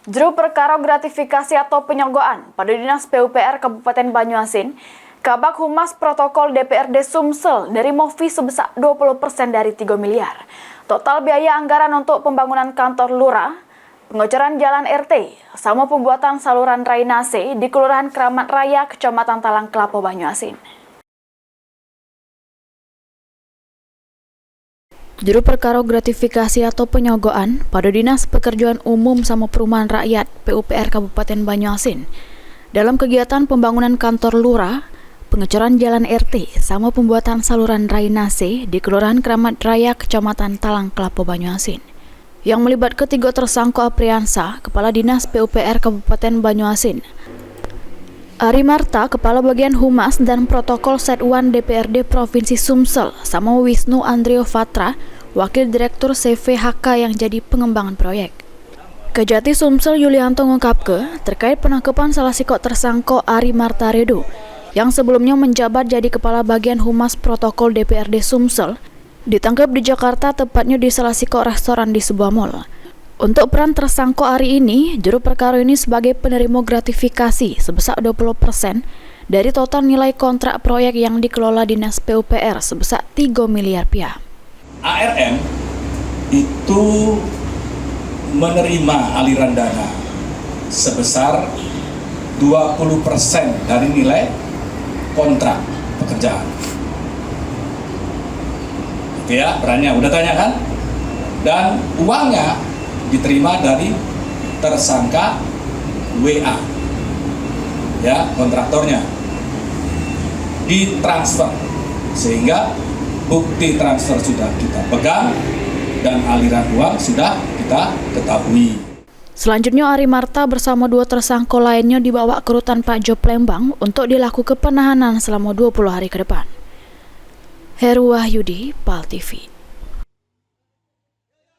Juru perkara gratifikasi atau penyogokan pada Dinas PUPR Kabupaten Banyuasin, Kabag Humas Protokol DPRD Sumsel nerima fee sebesar 20% dari 3 miliar. Total biaya anggaran untuk pembangunan kantor lurah, pengocoran jalan RT, sama pembuatan saluran drainase di Kelurahan Keramat Raya, Kecamatan Talang Kelapa, Banyuasin. Juru perkara gratifikasi atau penyogokan pada Dinas Pekerjaan Umum sama Perumahan Rakyat PUPR Kabupaten Banyuasin dalam kegiatan pembangunan kantor lurah, pengecoran jalan RT, sama pembuatan saluran drainase di Kelurahan Keramat Raya, Kecamatan Talang Kelapa, Banyuasin, yang melibat ketiga tersangka Apriansa, Kepala Dinas PUPR Kabupaten Banyuasin, Ari Marta, Kepala Bagian Humas dan Protokol Setwan DPRD Provinsi Sumsel, sama Wisnu Andrio Fatra, Wakil Direktur CVHK yang jadi pengembangan proyek. Kejati Sumsel Yulianto ngungkapke terkait penangkapan salah sikok tersangka Ari Marta Redo, yang sebelumnya menjabat jadi Kepala Bagian Humas Protokol DPRD Sumsel, ditangkap di Jakarta, tepatnya di salah sikok restoran di sebuah mal. Untuk peran tersangka Ari ini, juru perkara ini sebagai penerima gratifikasi sebesar 20% dari total nilai kontrak proyek yang dikelola Dinas PUPR sebesar 3 miliar rupiah. ARM itu menerima aliran dana sebesar 20% dari nilai kontrak pekerjaan. Itu ya, perannya udah tanya kan? Dan uangnya diterima dari tersangka WA, ya, kontraktornya, ditransfer, sehingga bukti transfer sudah kita pegang dan aliran uang sudah kita ketahui. Selanjutnya Ari Marta bersama dua tersangka lainnya dibawa ke Rutan Pak Job Lembang untuk dilakukan penahanan selama 20 hari ke depan. Heru Wahyudi, PAL TV.